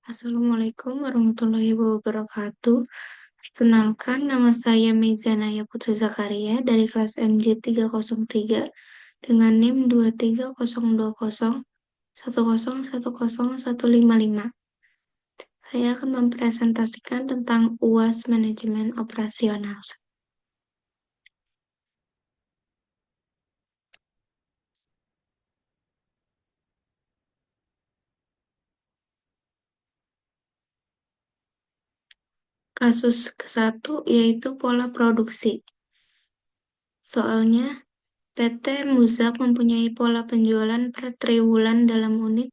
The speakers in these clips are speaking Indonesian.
Assalamualaikum warahmatullahi wabarakatuh. Perkenalkan, nama saya Mezanaya Putri Zakaria dari kelas MJ303 dengan NIM 2302010110155. Saya akan mempresentasikan tentang UAS Manajemen Operasional. Kasus ke-1 yaitu pola produksi. Soalnya, PT Muzak mempunyai pola penjualan per triwulan dalam unit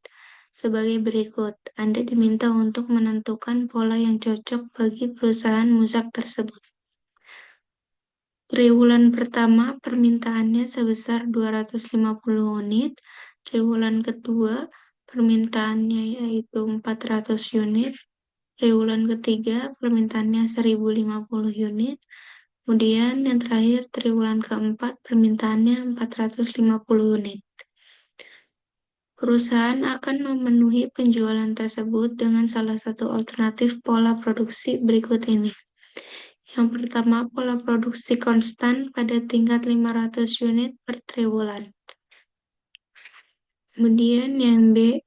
sebagai berikut. Anda diminta untuk menentukan pola yang cocok bagi perusahaan Muzak tersebut. Triwulan pertama permintaannya sebesar 250 unit. Triwulan kedua permintaannya yaitu 400 unit. Triwulan ketiga permintaannya 1050 unit. Kemudian yang terakhir triwulan keempat permintaannya 450 unit. Perusahaan akan memenuhi penjualan tersebut dengan salah satu alternatif pola produksi berikut ini. Yang pertama, pola produksi konstan pada tingkat 500 unit per triwulan. Kemudian yang B,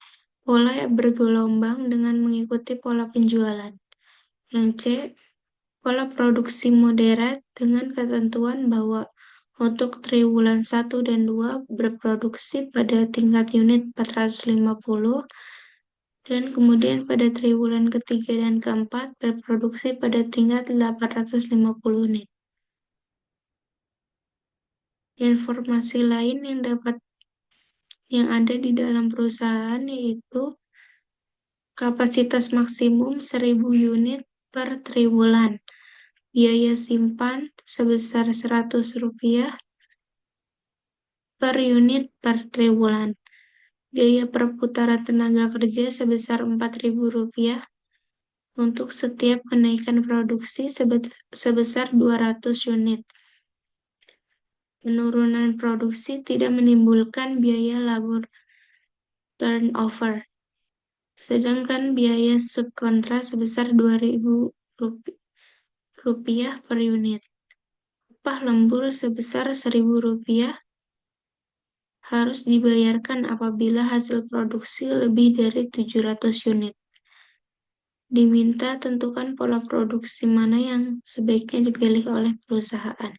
pola bergelombang dengan mengikuti pola penjualan. Yang C, pola produksi moderat dengan ketentuan bahwa untuk triwulan 1 dan 2 berproduksi pada tingkat unit 450 dan kemudian pada triwulan ketiga dan keempat berproduksi pada tingkat 850 unit. Informasi lain yang ada di dalam perusahaan yaitu kapasitas maksimum 1000 unit per triwulan. Biaya simpan sebesar Rp100 per unit per triwulan. Biaya perputaran tenaga kerja sebesar Rp4.000 untuk setiap kenaikan produksi sebesar 200 unit. Penurunan produksi tidak menimbulkan biaya labor turnover, sedangkan biaya subkontra sebesar Rp2.000 per unit. Upah lembur sebesar Rp1.000 harus dibayarkan apabila hasil produksi lebih dari 700 unit. Diminta tentukan pola produksi mana yang sebaiknya dipilih oleh perusahaan.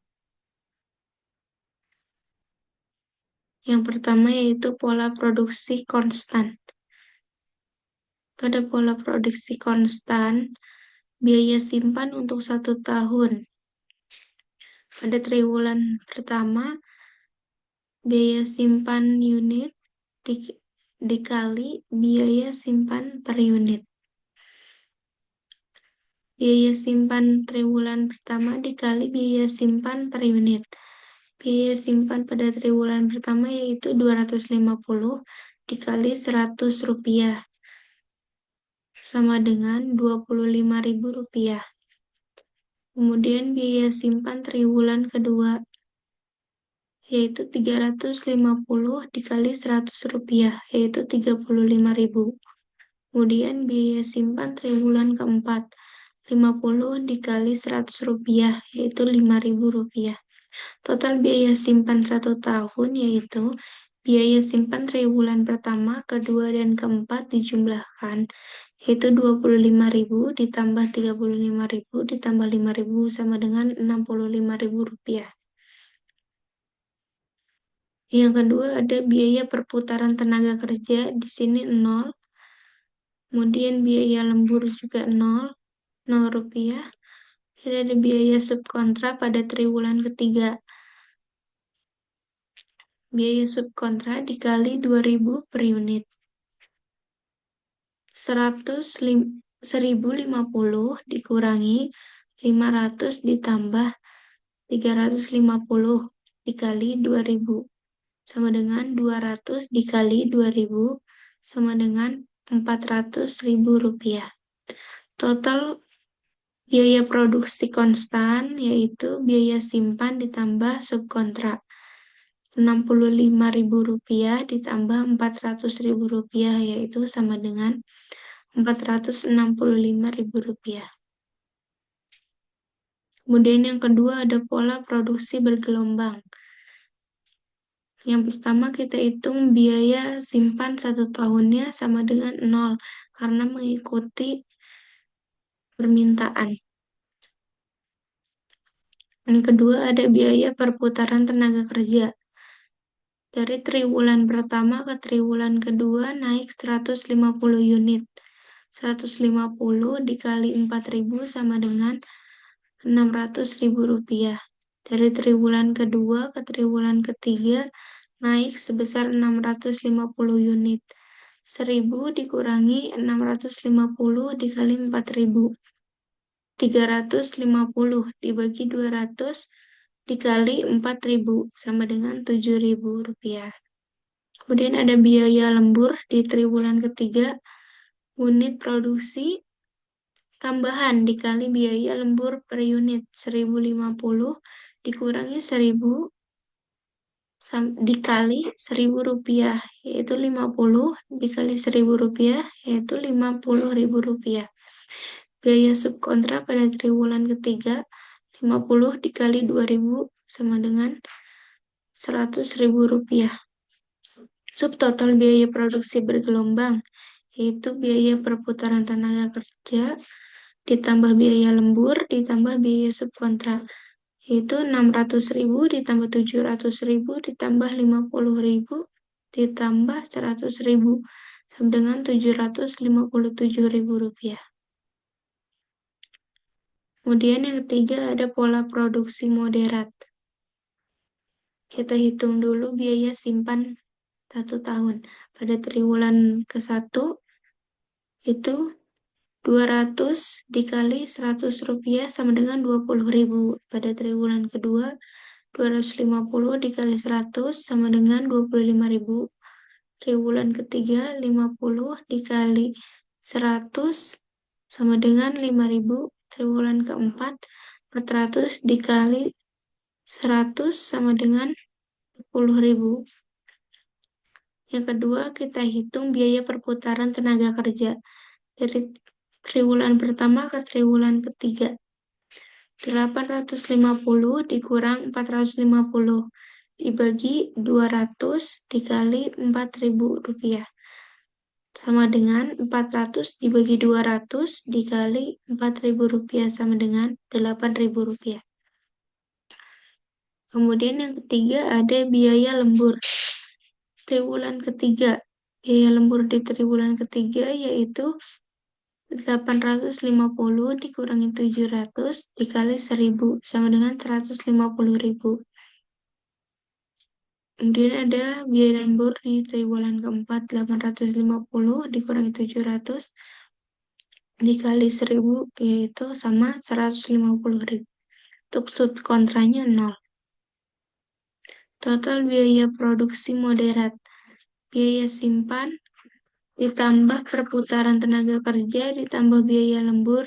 Yang pertama yaitu pola produksi konstan. Pada pola produksi konstan, biaya simpan untuk 1 tahun. Pada triwulan pertama, biaya simpan unit dikali biaya simpan per unit. Biaya simpan triwulan pertama dikali biaya simpan per unit. Biaya simpan pada triwulan pertama yaitu 250 dikali Rp100 sama dengan Rp25.000. Kemudian biaya simpan triwulan kedua yaitu 350 dikali Rp100 yaitu Rp35.000. Kemudian biaya simpan triwulan keempat 50 dikali Rp100 yaitu Rp5.000. Total biaya simpan 1 tahun yaitu biaya simpan triwulan pertama, kedua, dan keempat dijumlahkan yaitu Rp25.000 ditambah Rp35.000 ditambah Rp5.000 sama dengan Rp65.000. Yang kedua ada biaya perputaran tenaga kerja, di sini 0. Kemudian biaya lembur juga 0 rupiah. Dan ada biaya subkontra pada triwulan ketiga. Biaya subkontra dikali 2.000 per unit. 1.050 dikurangi 500 ditambah 350 dikali 2.000 sama dengan 200 dikali 2.000 sama dengan Rp400.000. Total biaya produksi konstan yaitu biaya simpan ditambah subkontra. Rp65.000 ditambah Rp400.000 yaitu sama dengan Rp465.000. Kemudian yang kedua ada pola produksi bergelombang. Yang pertama kita hitung biaya simpan 1 tahunnya sama dengan 0 karena mengikuti permintaan. Yang kedua ada biaya perputaran tenaga kerja. Dari triwulan pertama ke triwulan kedua naik 150 unit. 150 dikali 4.000 sama dengan Rp600.000. Dari triwulan kedua ke triwulan ketiga naik sebesar 650 unit. 1.000 dikurangi 650 dikali 4.000. 350 dibagi 200 dikali 4.000 sama dengan Rp7.000. Kemudian ada biaya lembur di triwulan ketiga, unit produksi tambahan dikali biaya lembur per unit 1.050 dikurangi 1.000 dikali Rp1.000 yaitu 50 dikali Rp1.000 yaitu Rp50.000. Biaya subkontra pada triwulan ketiga 50 dikali 2.000 sama dengan Rp100.000. Subtotal biaya produksi bergelombang yaitu biaya perputaran tenaga kerja ditambah biaya lembur ditambah biaya subkontra yaitu 600.000 ditambah 700.000 ditambah 50.000 ditambah 100.000 sama dengan Rp757.000. Kemudian yang ketiga ada pola produksi moderat. Kita hitung dulu biaya simpan 1 tahun. Pada triwulan ke-1 itu 200 dikali Rp100 sama dengan Rp20.000. Pada triwulan kedua 250 dikali 100 sama dengan Rp25.000. Triwulan ketiga 50 dikali 100 sama dengan Rp5.000. Triwulan keempat 400 dikali 100 sama dengan Rp10.000. Yang kedua kita hitung biaya perputaran tenaga kerja dari triwulan pertama ke triwulan ketiga. 850 dikurang 450 dibagi 200 dikali Rp4.000 sama dengan 400 dibagi 200 dikali Rp4.000 sama dengan Rp8.000. Kemudian yang ketiga ada biaya lembur. Triwulan ketiga, biaya lembur di triwulan ketiga yaitu 850 dikurangi 700 dikali 1.000 sama dengan 150.000. Kemudian ada biaya lembur di triwulan keempat 850 dikurangi 700 dikali 1.000 yaitu sama 150.000. Untuk subkontranya 0. Total biaya produksi moderat. Biaya simpan ditambah perputaran tenaga kerja ditambah biaya lembur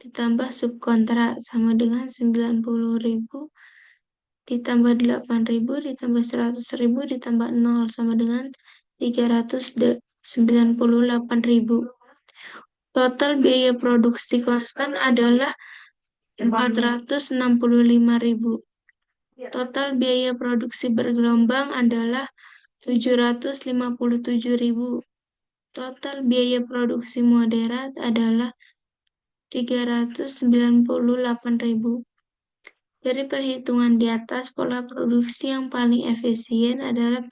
ditambah subkontra sama dengan 90.000 ditambah 8.000 ditambah 100.000 ditambah 0 sama dengan 398.000. Total biaya produksi konstan adalah 465.000. Total biaya produksi bergelombang adalah 757.000. Total biaya produksi moderat adalah 398.000. Dari perhitungan di atas, pola produksi yang paling efisien adalah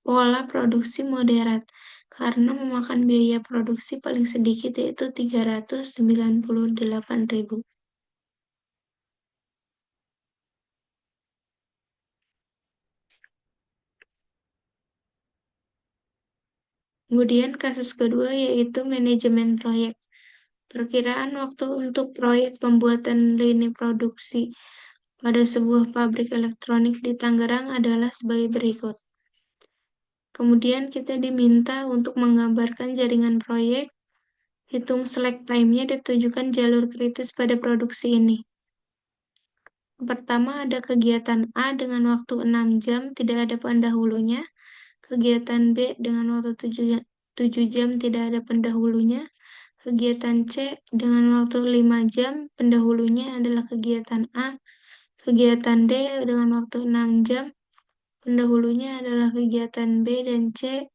pola produksi moderat, karena memakan biaya produksi paling sedikit yaitu 398.000. Kemudian kasus kedua yaitu manajemen proyek. Perkiraan waktu untuk proyek pembuatan lini produksi pada sebuah pabrik elektronik di Tangerang adalah sebagai berikut. Kemudian kita diminta untuk menggambarkan jaringan proyek, hitung slack time-nya ditunjukkan jalur kritis pada produksi ini. Pertama ada kegiatan A dengan waktu 6 jam, tidak ada pendahulunya. Kegiatan B dengan waktu 7 jam tidak ada pendahulunya. Kegiatan C dengan waktu 5 jam, pendahulunya adalah kegiatan A. Kegiatan D dengan waktu 6 jam, pendahulunya adalah kegiatan B dan C.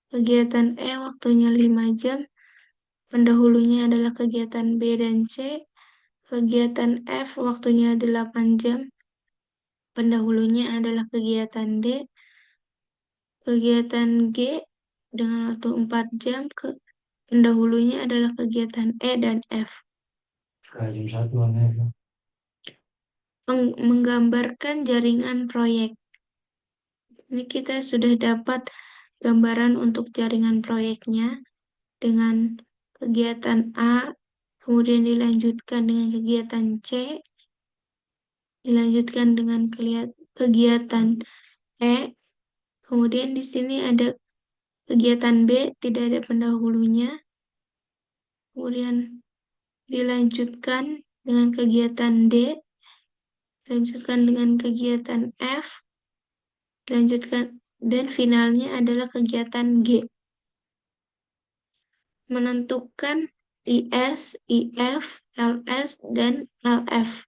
Kegiatan E waktunya 5 jam, pendahulunya adalah kegiatan B dan C. Kegiatan F waktunya 8 jam, pendahulunya adalah kegiatan D. Kegiatan G dengan waktu 4 jam, pendahulunya adalah kegiatan E dan F. Menggambarkan jaringan proyek. Ini kita sudah dapat gambaran untuk jaringan proyeknya dengan kegiatan A, kemudian dilanjutkan dengan kegiatan C, dilanjutkan dengan kegiatan E, kemudian di sini ada kegiatan B, tidak ada pendahulunya, kemudian dilanjutkan dengan kegiatan D, dilanjutkan dengan kegiatan F, dilanjutkan, dan finalnya adalah kegiatan G. Menentukan IS, IF, LS, dan LF.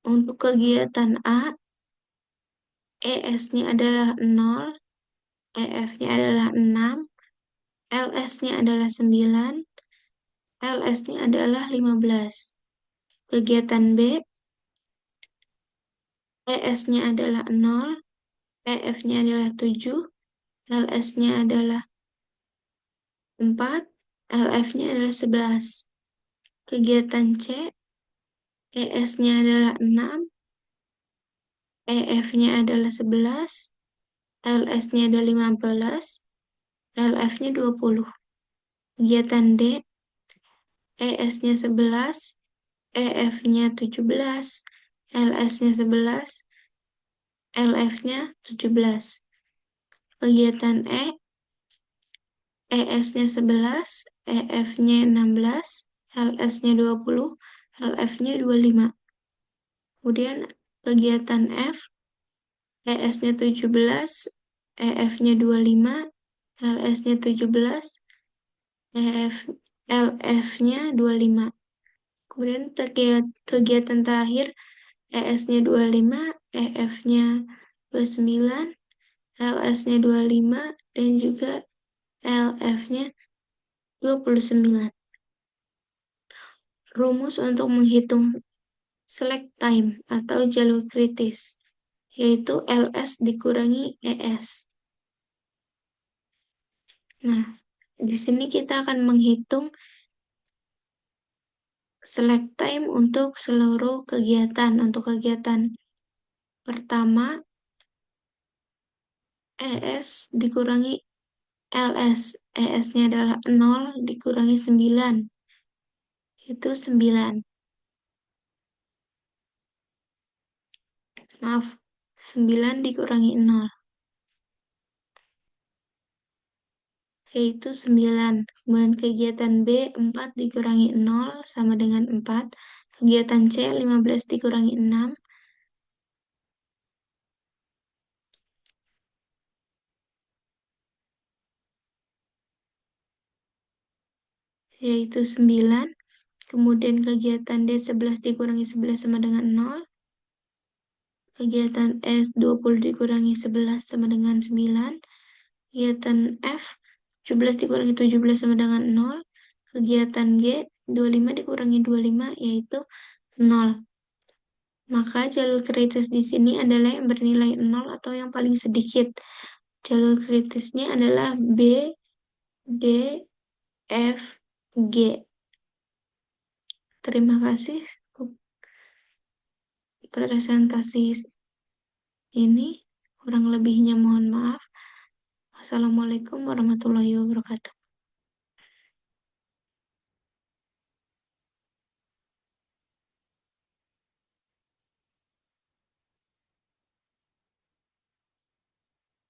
Untuk kegiatan A, ES-nya adalah 0, EF-nya adalah 6, LS-nya adalah 9, LS-nya adalah 15. Kegiatan B, ES-nya adalah 0, EF-nya adalah 7, LS-nya adalah 4, LF-nya adalah 11. Kegiatan C, ES-nya adalah 6, EF-nya adalah 11, LS-nya adalah 15, LF-nya 20. Kegiatan D, ES-nya 11, EF-nya 17, LS-nya 11, LF-nya 17. Kegiatan E, ES-nya 11, EF-nya 16, LS-nya 20, LF-nya 25. Kemudian kegiatan F, ES-nya 17, EF-nya 25, LS-nya 17, LF-nya 25. Kemudian kegiatan terakhir, ES-nya 25, EF-nya 29, LS-nya 25, dan juga LF-nya 29. Rumus untuk menghitung slack time atau jalur kritis, yaitu LS dikurangi ES. Nah, di sini kita akan menghitung slack time untuk seluruh kegiatan. Untuk kegiatan pertama, ES dikurangi LS. ES-nya adalah 0 dikurangi 9. Itu 9. Maaf, 9 dikurangi 0. Yaitu 9. Kemudian kegiatan B, 4 dikurangi 0 sama dengan 4. Kegiatan C, 15 dikurangi 6. Yaitu 9. Kemudian kegiatan D, 11 dikurangi 11 sama dengan 0. Kegiatan S, 20 dikurangi 11 sama dengan 9. Kegiatan F, 17 dikurangi 17 sama dengan 0. Kegiatan G, 25 dikurangi 25, yaitu 0. Maka jalur kritis di sini adalah yang bernilai 0 atau yang paling sedikit. Jalur kritisnya adalah B, D, F, G. Terima kasih presentasi ini. Kurang lebihnya mohon maaf. Wassalamualaikum warahmatullahi wabarakatuh.